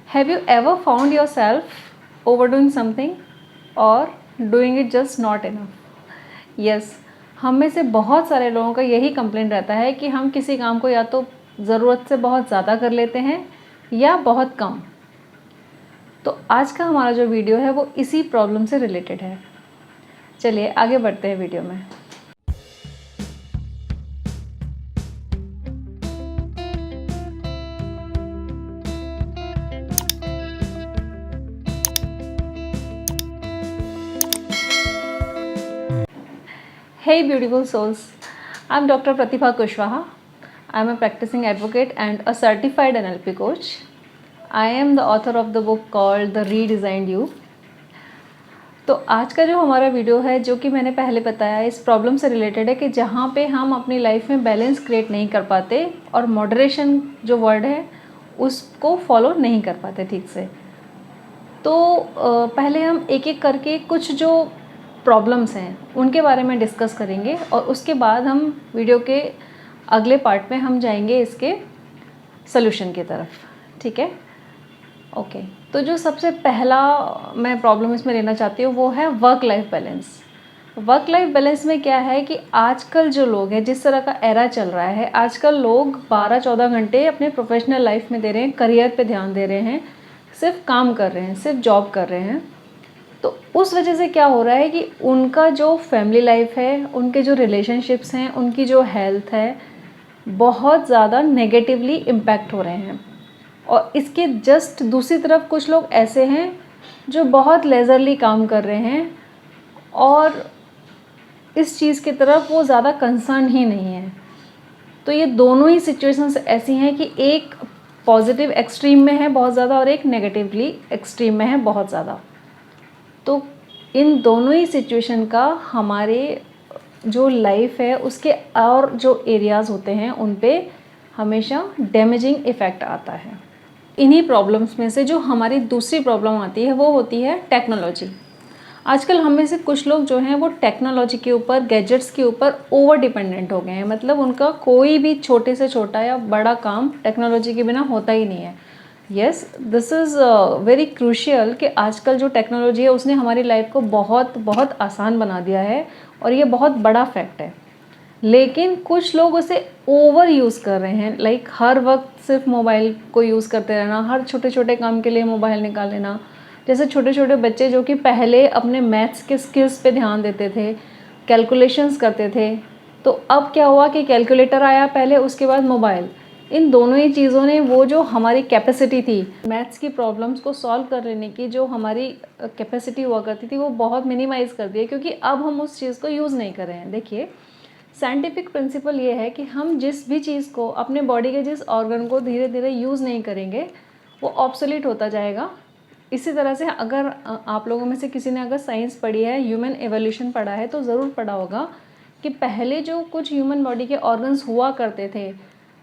Have you ever found yourself overdoing something or doing it just not enough? Yes, हम में से बहुत सारे लोगों का यही कंप्लेंट रहता है कि हम किसी काम को या तो ज़रूरत से बहुत ज़्यादा कर लेते हैं या बहुत कम। तो आज का हमारा जो वीडियो है वो इसी प्रॉब्लम से रिलेटेड है। चलिए आगे बढ़ते हैं वीडियो में। Hey beautiful souls, I'm Dr. Pratibha Kushwaha. I'm a practicing advocate and a certified NLP coach. I am the author of the book called The Redesigned You. तो आज का जो हमारा वीडियो है, जो कि मैंने पहले बताया, इस प्रॉब्लम से रिलेटेड है कि जहाँ पे हम अपनी लाइफ में बैलेंस क्रिएट नहीं कर पाते और मॉडरेशन जो वर्ड है उसको फॉलो नहीं कर पाते ठीक से। तो पहले हम एक एक करके कुछ जो प्रॉब्लम्स हैं उनके बारे में डिस्कस करेंगे और उसके बाद हम वीडियो के अगले पार्ट में हम जाएंगे इसके सॉल्यूशन की तरफ। ठीक है, ओके। तो जो सबसे पहला मैं प्रॉब्लम इसमें लेना चाहती हूँ वो है work life balance. Work life balance में क्या है कि आजकल जो लोग हैं, जिस तरह का एरा चल रहा है, आजकल लोग 12-14 घंटे अपने प्रोफेशनल लाइफ में दे रहे हैं, करियर पे ध्यान दे रहे हैं, सिर्फ काम कर रहे हैं, सिर्फ जॉब कर रहे हैं। तो उस वजह से क्या हो रहा है कि उनका जो फैमिली लाइफ है, उनके जो रिलेशनशिप्स हैं, उनकी जो हेल्थ है, बहुत ज़्यादा नेगेटिवली इम्पैक्ट हो रहे हैं। और इसके जस्ट दूसरी तरफ कुछ लोग ऐसे हैं जो बहुत लेज़रली काम कर रहे हैं और इस चीज़ की तरफ वो ज़्यादा कंसर्न ही नहीं है। तो ये दोनों ही सिचुएशंस ऐसी हैं कि एक पॉजिटिव एक्सट्रीम में है बहुत ज़्यादा और एक नेगेटिवली एक्सट्रीम में है बहुत ज़्यादा। तो इन दोनों ही सिचुएशन का हमारे जो लाइफ है उसके और जो एरियाज़ होते हैं उन पे हमेशा डैमेजिंग इफ़ेक्ट आता है। इन्हीं प्रॉब्लम्स में से जो हमारी दूसरी प्रॉब्लम आती है वो होती है टेक्नोलॉजी। आजकल हम में से कुछ लोग जो हैं वो टेक्नोलॉजी के ऊपर, गैजेट्स के ऊपर ओवर डिपेंडेंट हो गए हैं। मतलब उनका कोई भी छोटे से छोटा या बड़ा काम टेक्नोलॉजी के बिना होता ही नहीं है। Yes, this is very crucial कि आजकल जो टेक्नोलॉजी है उसने हमारी लाइफ को बहुत बहुत आसान बना दिया है और ये बहुत बड़ा फैक्ट है। लेकिन कुछ लोग उसे ओवर यूज़ कर रहे हैं। लाइक हर वक्त सिर्फ मोबाइल को यूज़ करते रहना, हर छोटे छोटे काम के लिए मोबाइल निकाल लेना। जैसे छोटे छोटे बच्चे जो कि पहले अपने मैथ्स के स्किल्स पे ध्यान देते थे, कैलकुलेशंस करते थे, तो अब क्या हुआ कि कैलकुलेटर आया पहले, उसके बाद मोबाइल। इन दोनों ही चीज़ों ने वो जो हमारी कैपेसिटी थी मैथ्स की प्रॉब्लम्स को सॉल्व कर लेने की, जो हमारी कैपेसिटी हुआ करती थी, वो बहुत मिनिमाइज़ कर दी है, क्योंकि अब हम उस चीज़ को यूज़ नहीं कर रहे हैं। देखिए, साइंटिफिक प्रिंसिपल ये है कि हम जिस भी चीज़ को, अपने बॉडी के जिस ऑर्गन को धीरे धीरे यूज़ नहीं करेंगे वो ऑब्सोलीट होता जाएगा। इसी तरह से अगर आप लोगों में से किसी ने अगर साइंस पढ़ी है, ह्यूमन एवोल्यूशन पढ़ा है, तो ज़रूर पढ़ा होगा कि पहले जो कुछ ह्यूमन बॉडी के ऑर्गन्स हुआ करते थे,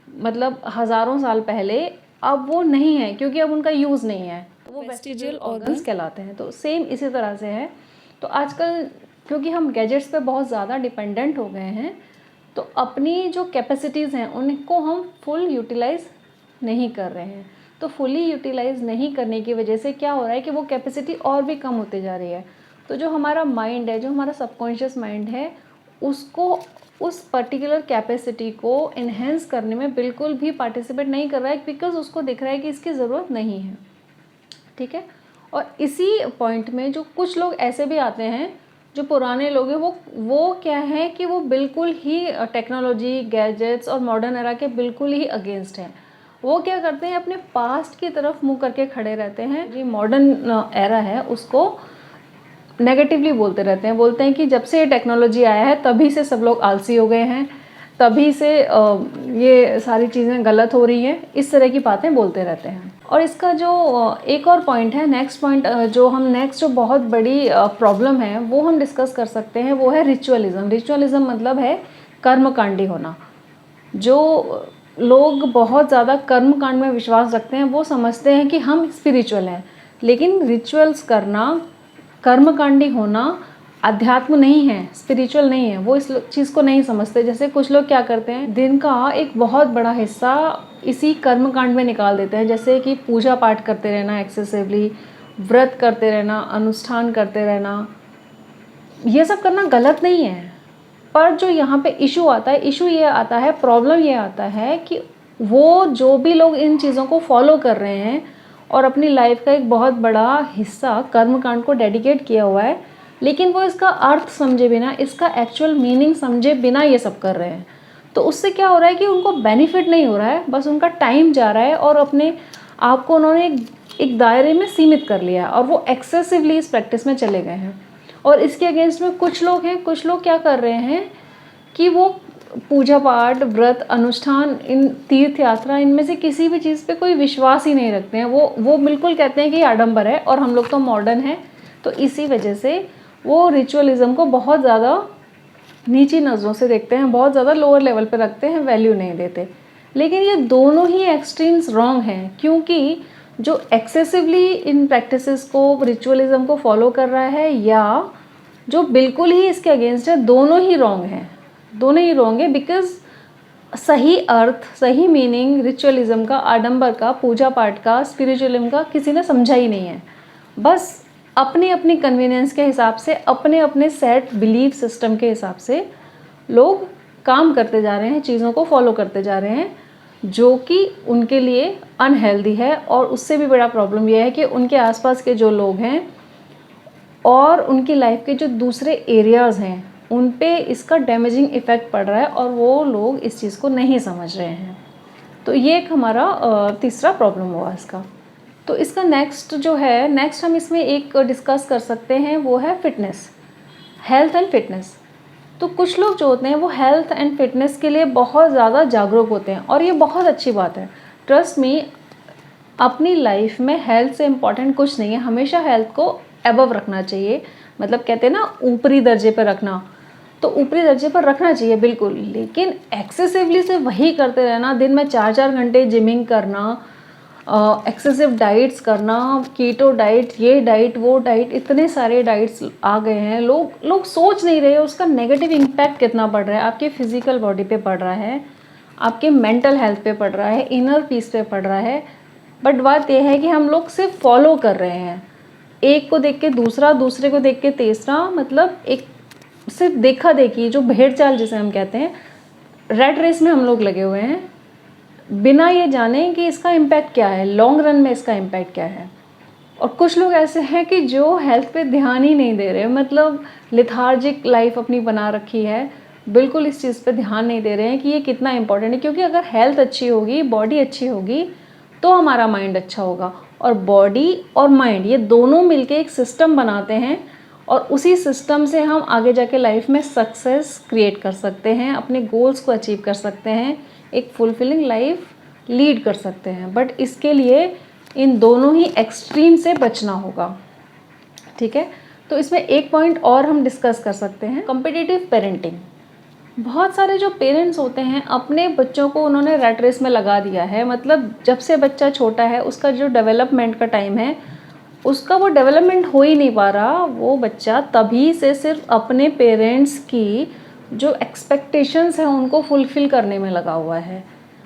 मतलब हज़ारों साल पहले, अब वो नहीं है, क्योंकि अब उनका यूज़ नहीं है, तो वो वेस्टिजियल ऑर्गन्स कहलाते हैं। तो सेम इसी तरह से है। तो आजकल क्योंकि हम गैजेट्स पे बहुत ज़्यादा डिपेंडेंट हो गए हैं, तो अपनी जो कैपेसिटीज़ हैं उनको हम फुल यूटिलाइज़ नहीं कर रहे हैं। तो फुली यूटिलाइज़ नहीं करने की वजह से क्या हो रहा है कि वो कैपेसिटी और भी कम होती जा रही है। तो जो हमारा माइंड है, जो हमारा सबकॉन्शियस माइंड है, उसको उस पर्टिकुलर कैपेसिटी को इन्हेंस करने में बिल्कुल भी पार्टिसिपेट नहीं कर रहा है, बिकॉज उसको दिख रहा है कि इसकी ज़रूरत नहीं है। ठीक है, और इसी पॉइंट में जो कुछ लोग ऐसे भी आते हैं, जो पुराने लोग हैं, वो क्या है कि वो बिल्कुल ही टेक्नोलॉजी, गैजेट्स और मॉडर्न एरा के बिल्कुल ही अगेंस्ट हैं। वो क्या करते हैं, अपने पास्ट की तरफ मुँह करके खड़े रहते हैं। जो मॉडर्न एरा है उसको नेगेटिवली बोलते रहते हैं। बोलते हैं कि जब से ये टेक्नोलॉजी आया है तभी से सब लोग आलसी हो गए हैं, तभी से ये सारी चीज़ें गलत हो रही हैं, इस तरह की बातें बोलते रहते हैं। और इसका जो एक और पॉइंट है, नेक्स्ट पॉइंट जो हम नेक्स्ट जो बहुत बड़ी प्रॉब्लम है वो हम डिस्कस कर सकते हैं, वो है रिचुअलिज़म। रिचुअलिज़म मतलब है कर्मकांडी होना। जो लोग बहुत ज़्यादा कर्मकांड में विश्वास रखते हैं वो समझते हैं कि हम स्पिरिचुअल हैं, लेकिन रिचुअल्स करना, कर्मकांडी होना अध्यात्म नहीं है, स्पिरिचुअल नहीं है, वो इस चीज़ को नहीं समझते। जैसे कुछ लोग क्या करते हैं, दिन का एक बहुत बड़ा हिस्सा इसी कर्म कांड में निकाल देते हैं, जैसे कि पूजा पाठ करते रहना एक्सेसिवली, व्रत करते रहना, अनुष्ठान करते रहना। ये सब करना गलत नहीं है, पर जो यहाँ पे इशू आता है, इशू ये आता है, प्रॉब्लम ये आता है कि वो जो भी लोग इन चीज़ों को फॉलो कर रहे हैं और अपनी लाइफ का एक बहुत बड़ा हिस्सा कर्मकांड को डेडिकेट किया हुआ है, लेकिन वो इसका अर्थ समझे बिना, इसका एक्चुअल मीनिंग समझे बिना ये सब कर रहे हैं, तो उससे क्या हो रहा है कि उनको बेनिफिट नहीं हो रहा है, बस उनका टाइम जा रहा है और अपने आप को उन्होंने एक दायरे में सीमित कर लिया और वो एक्सेसिवली इस प्रैक्टिस में चले गए हैं। और इसके अगेंस्ट में कुछ लोग हैं, कुछ लोग क्या कर रहे हैं कि वो पूजा पाठ, व्रत, अनुष्ठान, इन तीर्थ यात्रा, इनमें से किसी भी चीज़ पे कोई विश्वास ही नहीं रखते हैं। वो बिल्कुल कहते हैं कि ये आडंबर है और हम लोग तो मॉडर्न हैं, तो इसी वजह से वो रिचुअलिज़म को बहुत ज़्यादा नीची नज़रों से देखते हैं, बहुत ज़्यादा लोअर लेवल पे रखते हैं, वैल्यू नहीं देते। लेकिन ये दोनों ही एक्सट्रीम्स रॉन्ग हैं, क्योंकि जो एक्सेसिवली इन प्रैक्टिसेस को, रिचुअलिज़म को फॉलो कर रहा है या जो बिल्कुल ही इसके अगेंस्ट है, दोनों ही रॉन्ग हैं, दोनों ही रॉन्ग है। बिकॉज सही अर्थ, सही मीनिंग रिचुअलिज़म का, आडंबर का, पूजा पाठ का, स्पिरिचुअलिज्म का किसी ने समझा ही नहीं है। बस अपनी अपनी कन्वीनियंस के हिसाब से, अपने अपने सेट बिलीफ सिस्टम के हिसाब से लोग काम करते जा रहे हैं, चीज़ों को फॉलो करते जा रहे हैं, जो कि उनके लिए अनहेल्दी है। और उससे भी बड़ा प्रॉब्लम यह है कि उनके आसपास के जो लोग हैं और उनकी लाइफ के जो दूसरे एरियाज़ हैं, उन पे इसका डैमेजिंग इफ़ेक्ट पड़ रहा है और वो लोग इस चीज़ को नहीं समझ रहे हैं। तो ये एक हमारा तीसरा प्रॉब्लम हुआ इसका। तो इसका नेक्स्ट हम इसमें एक डिस्कस कर सकते हैं, वो है फिटनेस, हेल्थ एंड फिटनेस। तो कुछ लोग जो होते हैं वो हेल्थ एंड फिटनेस के लिए बहुत ज़्यादा जागरूक होते हैं और ये बहुत अच्छी बात है। ट्रस्ट मी, अपनी लाइफ में हेल्थ से इम्पॉर्टेंट कुछ नहीं है। हमेशा हेल्थ को एबव रखना चाहिए, मतलब कहते हैं ना ऊपरी दर्जे पर रखना, तो ऊपरी दर्जे पर रखना चाहिए बिल्कुल। लेकिन एक्सेसिवली से वही करते रहना, दिन में 4-4 घंटे जिमिंग करना, एक्सेसिव डाइट्स करना, कीटो डाइट, ये डाइट, वो डाइट, इतने सारे डाइट्स आ गए हैं। लोग सोच नहीं रहे उसका नेगेटिव इम्पैक्ट कितना पड़ रहा है, आपके फिजिकल बॉडी पे पड़ रहा है, आपके मेंटल हेल्थ पे पड़ रहा है, इनर पीस पे पड़ रहा है। बट बात यह है कि हम लोग सिर्फ फॉलो कर रहे हैं, एक को देख के दूसरा, दूसरे को देख के तीसरा, मतलब एक सिर्फ देखा देखी, जो भेड़ चाल जिसे हम कहते हैं, रेड रेस में हम लोग लगे हुए हैं, बिना ये जाने कि इसका इम्पैक्ट क्या है, लॉन्ग रन में इसका इम्पैक्ट क्या है। और कुछ लोग ऐसे हैं कि जो हेल्थ पे ध्यान ही नहीं दे रहे, मतलब लिथार्जिक लाइफ अपनी बना रखी है, बिल्कुल इस चीज़ पे ध्यान नहीं दे रहे हैं कि ये कितना इंपॉर्टेंट है। क्योंकि अगर हेल्थ अच्छी होगी, बॉडी अच्छी होगी, तो हमारा माइंड अच्छा होगा। और बॉडी और माइंड ये दोनों मिलके एक सिस्टम बनाते हैं और उसी सिस्टम से हम आगे जाके लाइफ में सक्सेस क्रिएट कर सकते हैं, अपने गोल्स को अचीव कर सकते हैं, एक फुलफिलिंग लाइफ लीड कर सकते हैं। बट इसके लिए इन दोनों ही एक्सट्रीम से बचना होगा, ठीक है। तो इसमें एक पॉइंट और हम डिस्कस कर सकते हैं, कॉम्पिटिटिव पेरेंटिंग। बहुत सारे जो पेरेंट्स होते हैं, अपने बच्चों को उन्होंने रैट रेस में लगा दिया है। मतलब जब से बच्चा छोटा है, उसका जो डेवलपमेंट का टाइम है, उसका वो डेवलपमेंट हो ही नहीं पा रहा। वो बच्चा तभी से सिर्फ अपने पेरेंट्स की जो एक्सपेक्टेशंस हैं उनको फुलफ़िल करने में लगा हुआ है।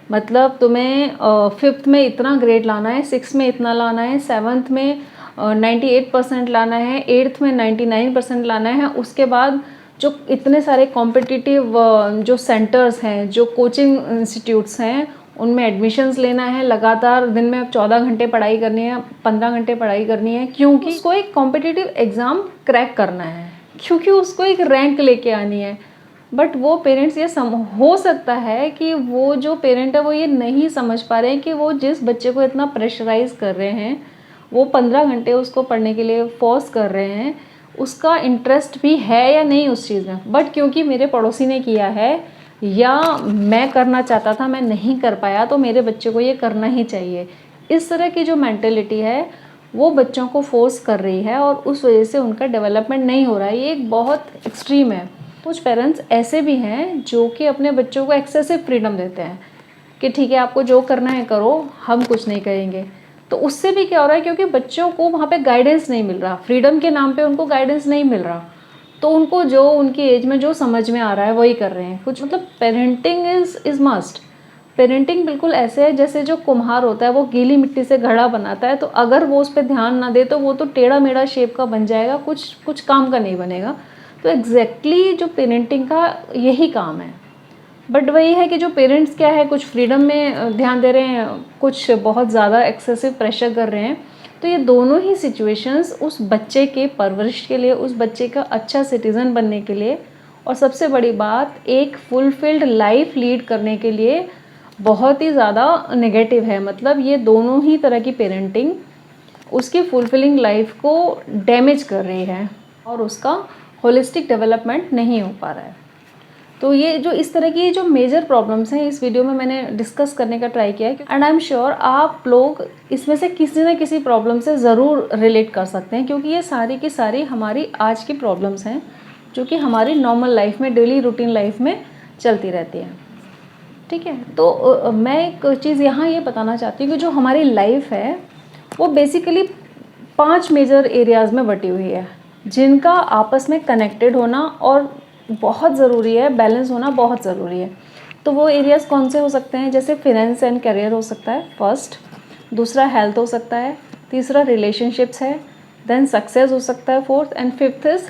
मतलब तुम्हें 5th में इतना ग्रेड लाना है, 6th में इतना लाना है, 7th में 98% लाना है, 8th में 99% लाना है। उसके बाद जो इतने सारे कॉम्पिटिटिव जो सेंटर्स हैं, जो कोचिंग इंस्टीट्यूट्स हैं, उनमें एडमिशन्स लेना है। लगातार दिन में अब 14 घंटे पढ़ाई करनी है, 15 घंटे पढ़ाई करनी है, क्योंकि उसको एक कॉम्पिटिटिव एग्ज़ाम क्रैक करना है, क्योंकि उसको एक रैंक लेके आनी है। बट वो पेरेंट्स ये हो सकता है कि वो जो पेरेंट है वो ये नहीं समझ पा रहे हैं कि वो जिस बच्चे को इतना प्रेशराइज कर रहे हैं, वो 15 घंटे उसको पढ़ने के लिए फोर्स कर रहे हैं, उसका इंटरेस्ट भी है या नहीं उस चीज़ में। बट क्योंकि मेरे पड़ोसी ने किया है या मैं करना चाहता था, मैं नहीं कर पाया, तो मेरे बच्चे को ये करना ही चाहिए, इस तरह की जो मेंटेलिटी है वो बच्चों को फोर्स कर रही है और उस वजह से उनका डेवलपमेंट नहीं हो रहा है। ये एक बहुत एक्सट्रीम है। कुछ पेरेंट्स ऐसे भी हैं जो कि अपने बच्चों को एक्सेसिव फ्रीडम देते हैं कि ठीक है, आपको जो करना है करो, हम कुछ नहीं करेंगे। तो उससे भी क्या हो रहा है, क्योंकि बच्चों को वहाँ पे गाइडेंस नहीं मिल रहा, फ्रीडम के नाम पे उनको गाइडेंस नहीं मिल रहा, तो उनको जो उनकी एज में जो समझ में आ रहा है वही कर रहे हैं कुछ। मतलब पेरेंटिंग इज़ मस्ट। पेरेंटिंग बिल्कुल ऐसे है जैसे जो कुम्हार होता है वो गीली मिट्टी से घड़ा बनाता है, तो अगर वो उस पर ध्यान ना दे तो वो तो टेढ़ा मेढ़ा शेप का बन जाएगा, कुछ काम का नहीं बनेगा। तो एग्जैक्टली जो पेरेंटिंग का यही काम है। बट वही है कि जो पेरेंट्स क्या है, कुछ फ्रीडम में ध्यान दे रहे हैं, कुछ बहुत ज़्यादा एक्सेसिव प्रेशर कर रहे हैं। तो ये दोनों ही सिचुएशंस उस बच्चे के परवरिश के लिए, उस बच्चे का अच्छा सिटीज़न बनने के लिए, और सबसे बड़ी बात एक फुलफिल्ड लाइफ लीड करने के लिए बहुत ही ज़्यादा नेगेटिव है। मतलब ये दोनों ही तरह की पेरेंटिंग उसकी फुलफिलिंग लाइफ को डैमेज कर रही है और उसका होलिस्टिक डेवलपमेंट नहीं हो पा रहा है। तो ये जो इस तरह की जो मेजर प्रॉब्लम्स हैं इस वीडियो में मैंने डिस्कस करने का ट्राई किया है, एंड आई एम श्योर आप लोग इसमें से किसी न किसी प्रॉब्लम से ज़रूर रिलेट कर सकते हैं, क्योंकि ये सारी की सारी हमारी आज की प्रॉब्लम्स हैं जो कि हमारी नॉर्मल लाइफ में, डेली रूटीन लाइफ में चलती रहती हैं। ठीक है, तो मैं एक चीज़ यहाँ ये बताना चाहती हूँ कि जो हमारी लाइफ है वो बेसिकली 5 मेजर एरियाज़ में बटी हुई है, जिनका आपस में कनेक्टेड होना और बहुत ज़रूरी है, बैलेंस होना बहुत ज़रूरी है। तो वो एरियाज़ कौन से हो सकते हैं? जैसे फिनेंस एंड करियर हो सकता है फर्स्ट, दूसरा हेल्थ हो सकता है, तीसरा रिलेशनशिप्स है, देन सक्सेस हो सकता है fourth, and fifth is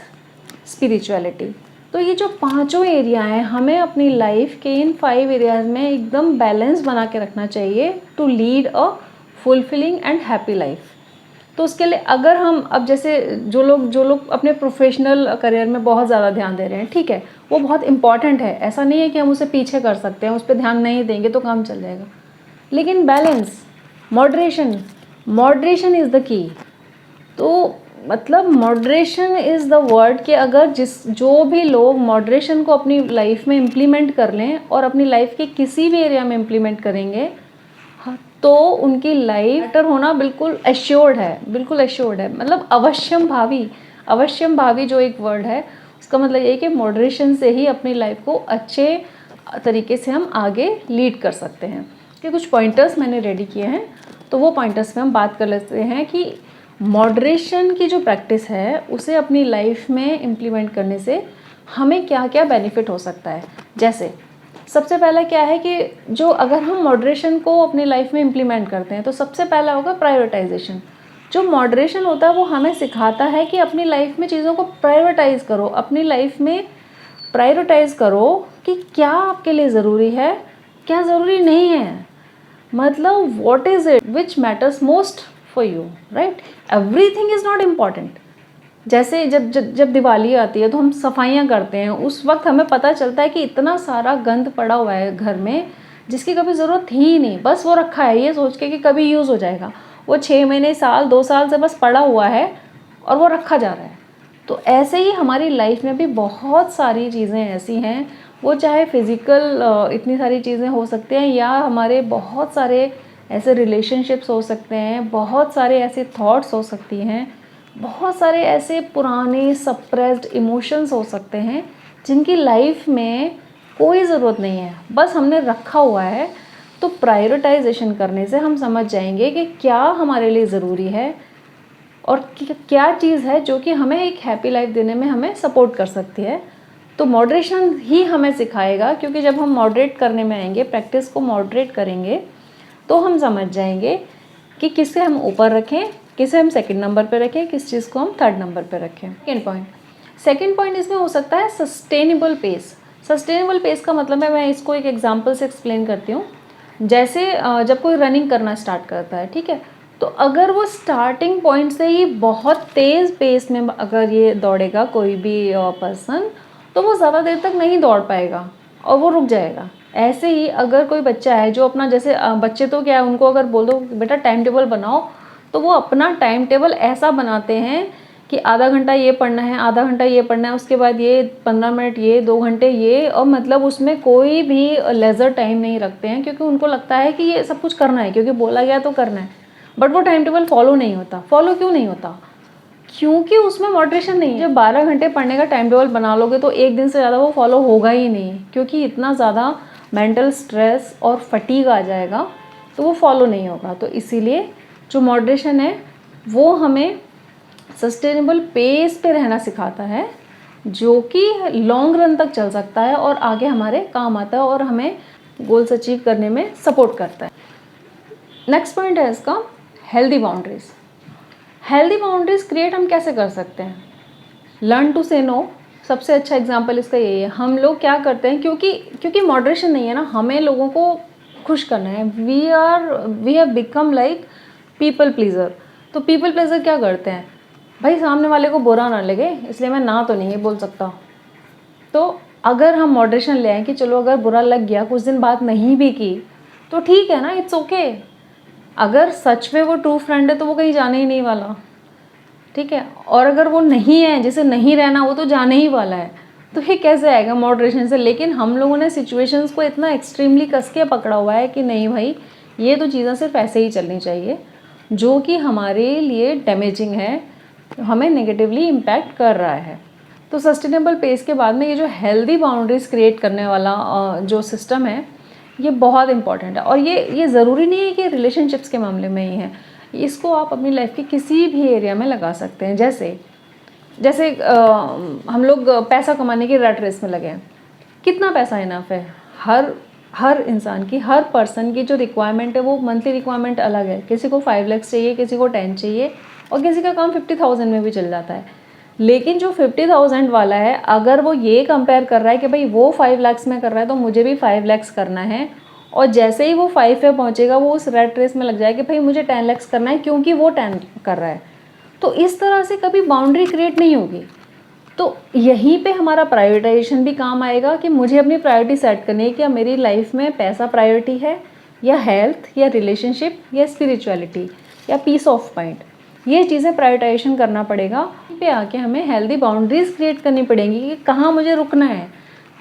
spirituality. तो ये जो पांचों एरिया हैं, हमें अपनी लाइफ के इन 5 एरियाज़ में एकदम बैलेंस बना के रखना चाहिए to lead a fulfilling and happy life. तो उसके लिए अगर हम अब जैसे जो लोग अपने प्रोफेशनल करियर में बहुत ज़्यादा ध्यान दे रहे हैं, ठीक है, वो बहुत इंपॉर्टेंट है, ऐसा नहीं है कि हम उसे पीछे कर सकते हैं, उस पर ध्यान नहीं देंगे तो काम चल जाएगा। लेकिन balance, moderation is the key. तो मतलब मॉडरेशन इज़ द वर्ड कि अगर जो भी लोग मॉडरेशन को अपनी लाइफ में इम्प्लीमेंट कर लें और अपनी लाइफ के किसी भी एरिया में इम्प्लीमेंट करेंगे, हाँ, तो उनकी लाइफ बेटर होना बिल्कुल एश्योर्ड है, बिल्कुल एश्योर्ड है। मतलब अवश्यम भावी जो एक वर्ड है उसका मतलब ये है कि मॉडरेशन से ही अपनी लाइफ को अच्छे तरीके से हम आगे लीड कर सकते हैं। कि कुछ पॉइंटर्स मैंने रेडी किए हैं, तो वो पॉइंटर्स पे हम बात कर लेते हैं कि मॉडरेशन की जो प्रैक्टिस है उसे अपनी लाइफ में इम्प्लीमेंट करने से हमें क्या क्या बेनिफिट हो सकता है। जैसे सबसे पहला क्या है कि जो अगर हम मॉडरेशन को अपनी लाइफ में इम्प्लीमेंट करते हैं तो सबसे पहला होगा प्रायोरिटाइजेशन। जो मॉडरेशन होता है वो हमें सिखाता है कि अपनी लाइफ में चीज़ों को प्रायोरिटाइज करो, अपनी लाइफ में प्रायोरिटाइज करो कि क्या आपके लिए ज़रूरी है, क्या ज़रूरी नहीं है। मतलब what is it which matters most for you, right? Everything is not important. जैसे जब दिवाली आती है तो हम सफाइयाँ करते हैं, उस वक्त हमें पता चलता है कि इतना सारा गंद पड़ा हुआ है घर में जिसकी कभी ज़रूरत थी ही नहीं, बस वो रखा है ये सोच के कि कभी यूज़ हो जाएगा। वो 6 महीने, साल, 2 साल से बस पड़ा हुआ है और वो रखा जा रहा है। तो ऐसे ही हमारी लाइफ में भी बहुत सारी चीज़ें ऐसी हैं, वो चाहे फिज़िकल इतनी सारी चीज़ें हो सकती हैं, या हमारे बहुत सारे ऐसे रिलेशनशिप्स हो सकते हैं, बहुत सारे ऐसे थॉट्स हो सकती हैं, बहुत सारे ऐसे पुराने सप्रेस्ड इमोशंस हो सकते हैं जिनकी लाइफ में कोई ज़रूरत नहीं है, बस हमने रखा हुआ है। तो प्रायोरिटाइजेशन करने से हम समझ जाएंगे कि क्या हमारे लिए ज़रूरी है और क्या चीज़ है जो कि हमें एक हैप्पी लाइफ देने में हमें सपोर्ट कर सकती है। तो मॉडरेशन ही हमें सिखाएगा, क्योंकि जब हम मॉडरेट करने में आएंगे, प्रैक्टिस को मॉडरेट करेंगे, तो हम समझ जाएंगे कि किसे हम ऊपर रखें, किसे हम सेकंड नंबर पे रखें, किस चीज़ को हम थर्ड नंबर पे रखें। सेकंड पॉइंट इसमें हो सकता है सस्टेनेबल पेस। सस्टेनेबल पेस का मतलब है, मैं इसको एक एग्जांपल से एक्सप्लेन करती हूँ। जैसे जब कोई रनिंग करना स्टार्ट करता है, ठीक है, तो अगर वो स्टार्टिंग पॉइंट से ही बहुत तेज़ पेस में अगर ये दौड़ेगा कोई भी पर्सन, तो वो ज़्यादा देर तक नहीं दौड़ पाएगा और वो रुक जाएगा। ऐसे ही अगर कोई बच्चा है जो अपना, जैसे बच्चे तो क्या है, उनको अगर बोल दो बेटा टाइम टेबल बनाओ, तो वो अपना टाइम टेबल ऐसा बनाते हैं कि आधा घंटा ये पढ़ना है, आधा घंटा ये पढ़ना है, उसके बाद ये 15 मिनट ये, 2 घंटे ये, और मतलब उसमें कोई भी लेज़र टाइम नहीं रखते हैं, क्योंकि उनको लगता है कि ये सब कुछ करना है, क्योंकि बोला गया तो करना है। बट वो टाइम टेबल फॉलो नहीं होता। फॉलो क्यों नहीं होता? क्योंकि उसमें मॉडरेशन नहीं है। जब 12 घंटे पढ़ने का टाइम टेबल बना लोगे तो एक दिन से ज़्यादा वो फॉलो होगा ही नहीं, क्योंकि इतना ज़्यादा मेंटल स्ट्रेस और फटीग आ जाएगा, तो वो फॉलो नहीं होगा। तो इसीलिए जो मॉडरेशन है वो हमें सस्टेनेबल पेस पे रहना सिखाता है, जो कि लॉन्ग रन तक चल सकता है और आगे हमारे काम आता है और हमें गोल्स अचीव करने में सपोर्ट करता है। नेक्स्ट पॉइंट है इसका healthy boundaries. Healthy boundaries create हम कैसे कर सकते हैं? लर्न टू से नो, सबसे अच्छा एग्जाम्पल इसका यही है। हम लोग क्या करते हैं, क्योंकि मॉडरेशन नहीं है ना, हमें लोगों को खुश करना है। We have become like people pleaser. तो पीपल प्लीज़र क्या करते हैं, भाई सामने वाले को बुरा ना लगे इसलिए मैं ना तो नहीं बोल सकता। तो अगर हम मॉडरेशन ले आए कि चलो अगर बुरा लग गया, कुछ दिन बात नहीं भी की तो ठीक है ना, इट्स ओके। अगर सच में वो ट्रू फ्रेंड है तो वो कहीं जाने ही नहीं वाला, ठीक है। और अगर वो नहीं है, जिसे नहीं रहना, वो तो जाने ही वाला है। तो ये कैसे आएगा मॉडरेशन से? लेकिन हम लोगों ने सिचुएशंस को इतना एक्सट्रीमली कस के पकड़ा हुआ है कि नहीं भाई, ये तो चीज़ें सिर्फ ऐसे ही चलनी चाहिए, जो कि हमारे लिए डैमेजिंग है, हमें नेगेटिवली इम्पैक्ट कर रहा है। तो सस्टेनेबल पेस के बाद में ये जो हेल्दी बाउंड्रीज क्रिएट करने वाला जो सिस्टम है, ये बहुत इंपॉर्टेंट है। और ये ज़रूरी नहीं है कि रिलेशनशिप्स के मामले में ही है, इसको आप अपनी लाइफ के किसी भी एरिया में लगा सकते हैं। जैसे हम लोग पैसा कमाने की रैट रेस में लगे हैं। कितना पैसा इनफ है? हर इंसान की, हर पर्सन की जो रिक्वायरमेंट है वो मंथली रिक्वायरमेंट अलग है। किसी को 5 लाख चाहिए, किसी को 10 चाहिए, और किसी का काम 50,000 में भी चल जाता है। लेकिन जो 50,000 वाला है, अगर वो ये कंपेयर कर रहा है कि भाई वो 5 लाख में कर रहा है तो मुझे भी 5 लाख करना है, और जैसे ही वो 5 पे पहुंचेगा वो उस रेट रेस में लग जाएगा कि भाई मुझे 10 लाख करना है क्योंकि वो 10 कर रहा है। तो इस तरह से कभी बाउंड्री क्रिएट नहीं होगी। तो यहीं पे हमारा प्रायोरिटाइजेशन भी काम आएगा कि मुझे अपनी प्रायोरिटी सेट करनी है। क्या मेरी लाइफ में पैसा प्रायोरिटी है, या हेल्थ, या रिलेशनशिप, या स्पिरिचुअलिटी, या पीस ऑफ माइंड? ये चीज़ें प्रायोरिटाइजेशन करना पड़ेगा। पे आके हमें हेल्दी बाउंड्रीज क्रिएट करनी पड़ेंगी कि कहाँ मुझे रुकना है।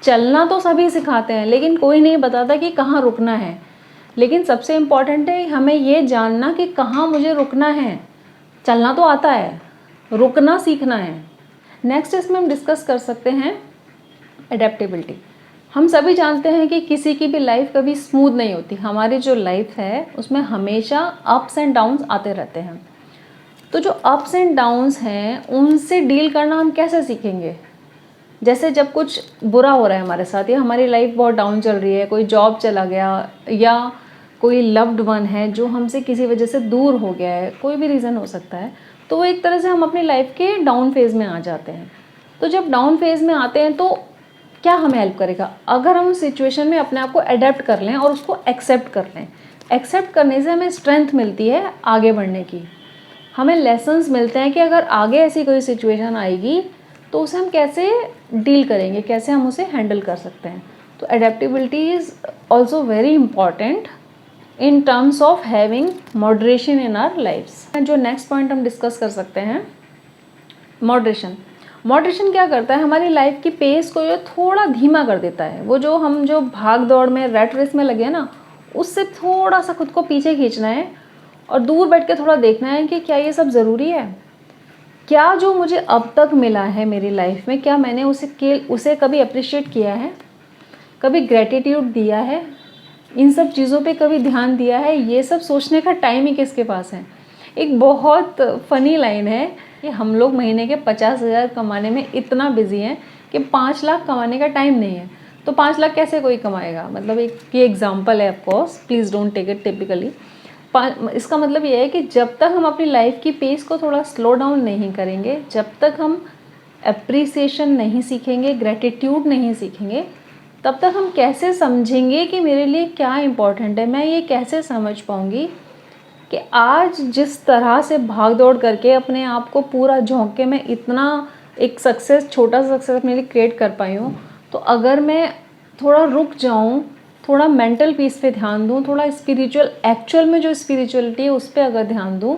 चलना तो सभी सिखाते हैं, लेकिन कोई नहीं बताता कि कहाँ रुकना है। लेकिन सबसे इम्पॉर्टेंट है हमें ये जानना कि कहाँ मुझे रुकना है। चलना तो आता है, रुकना सीखना है। नेक्स्ट इसमें हम डिस्कस कर सकते हैं एडेप्टेबिलिटी। हम सभी जानते हैं कि किसी की भी लाइफ कभी स्मूथ नहीं होती। हमारी जो लाइफ है उसमें हमेशा अप्स एंड डाउन्स आते रहते हैं। तो जो अप्स एंड डाउन्स हैं उनसे डील करना हम कैसे सीखेंगे? जैसे जब कुछ बुरा हो रहा है हमारे साथ, या हमारी लाइफ बहुत डाउन चल रही है, कोई जॉब चला गया, या कोई लव्ड वन है जो हमसे किसी वजह से दूर हो गया है, कोई भी रीज़न हो सकता है, तो वो एक तरह से हम अपनी लाइफ के डाउन फेज़ में आ जाते हैं। तो जब डाउन फेज़ में आते हैं तो क्या हमें हेल्प करेगा? अगर हम उस सिचुएशन में अपने आप को अडेप्ट कर लें और उसको एक्सेप्ट कर लें। एक्सेप्ट करने से हमें स्ट्रेंथ मिलती है आगे बढ़ने की। हमें लेसन्स मिलते हैं कि अगर आगे ऐसी कोई सिचुएशन आएगी तो उसे हम कैसे डील करेंगे, कैसे हम उसे हैंडल कर सकते हैं। तो adaptability is also very important in terms of having moderation in our lifes. जो नेक्स्ट पॉइंट हम डिस्कस कर सकते हैं, मॉडरेशन। मॉडरेशन क्या करता है? हमारी लाइफ की पेस को ये थोड़ा धीमा कर देता है। वो जो भाग दौड़ में, रैट रेस में लगे हैं ना, उससे थोड़ा सा खुद को पीछे खींचना है और दूर बैठ के थोड़ा देखना है कि क्या ये सब ज़रूरी है। क्या जो मुझे अब तक मिला है मेरी लाइफ में, क्या मैंने उसे कभी अप्रिशिएट किया है, कभी ग्रेटिट्यूड दिया है, इन सब चीज़ों पे कभी ध्यान दिया है? ये सब सोचने का टाइम ही किसके पास है? एक बहुत फ़नी लाइन है कि हम लोग महीने के 50,000 कमाने में इतना बिजी हैं कि 5 लाख कमाने का टाइम नहीं है। तो 5 लाख कैसे कोई कमाएगा? मतलब एक ये एग्जाम्पल है, of course, please don't take it typically. इसका मतलब ये है कि जब तक हम अपनी लाइफ की पेस को थोड़ा स्लो डाउन नहीं करेंगे, जब तक हम अप्रिसिएशन नहीं सीखेंगे, ग्रेटिट्यूड नहीं सीखेंगे, तब तक हम कैसे समझेंगे कि मेरे लिए क्या इम्पोर्टेंट है। मैं ये कैसे समझ पाऊँगी कि आज जिस तरह से भाग दौड़ करके अपने आप को पूरा झोंक के मैं इतना एक सक्सेस, छोटा सा सक्सेस अपने लिए क्रिएट कर पाई हूँ। तो अगर मैं थोड़ा रुक जाऊँ, थोड़ा मेंटल पीस पे ध्यान दूँ, थोड़ा स्पिरिचुअल, एक्चुअल में जो स्पिरिचुअलिटी है उस पर अगर ध्यान दूँ,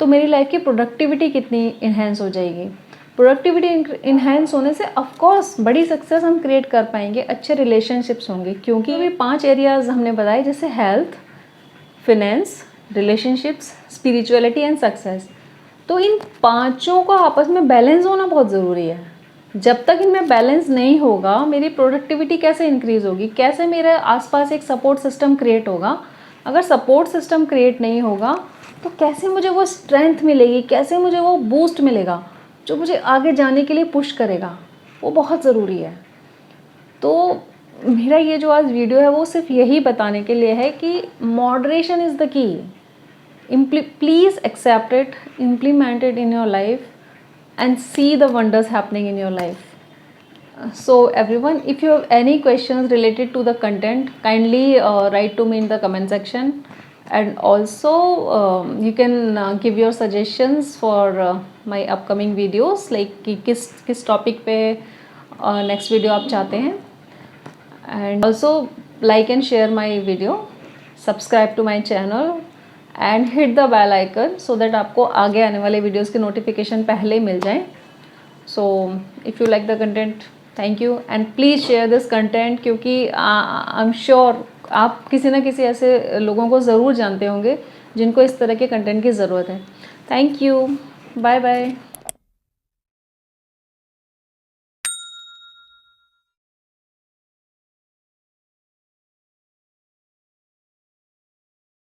तो मेरी लाइफ की प्रोडक्टिविटी कितनी इन्हेंस हो जाएगी। प्रोडक्टिविटी इन्हेंस होने से ऑफकोर्स बड़ी सक्सेस हम क्रिएट कर पाएंगे, अच्छे रिलेशनशिप्स होंगे। क्योंकि अभी 5 एरियाज हमने बताए, जैसे health, finance, relationships, spirituality and success. तो इन पांचों का आपस में बैलेंस होना बहुत ज़रूरी है। जब तक इनमें बैलेंस नहीं होगा, मेरी प्रोडक्टिविटी कैसे इंक्रीज़ होगी, कैसे मेरे आसपास एक सपोर्ट सिस्टम क्रिएट होगा? अगर सपोर्ट सिस्टम क्रिएट नहीं होगा तो कैसे मुझे वो स्ट्रेंथ मिलेगी, कैसे मुझे वो बूस्ट मिलेगा जो मुझे आगे जाने के लिए पुश करेगा? वो बहुत ज़रूरी है। तो मेरा ये जो आज वीडियो है वो सिर्फ यही बताने के लिए है कि moderation is the key. Please accept it, implement it in your life, and see the wonders happening in your life. So everyone, if you have any questions related to the content, kindly write to me in the comment section, and also you can give your suggestions for my upcoming videos, like कि किस topic पे next video आप चाहते हैं, and also like and share my video, subscribe to my channel and hit the bell icon so that आपको आगे आने वाले videos के notification पहले मिल जाएं. So if you like the content, thank you and please share this content, क्योंकि I'm sure आप किसी ना किसी ऐसे लोगों को ज़रूर जानते होंगे जिनको इस तरह के कंटेंट की ज़रूरत है. Thank you. Bye bye.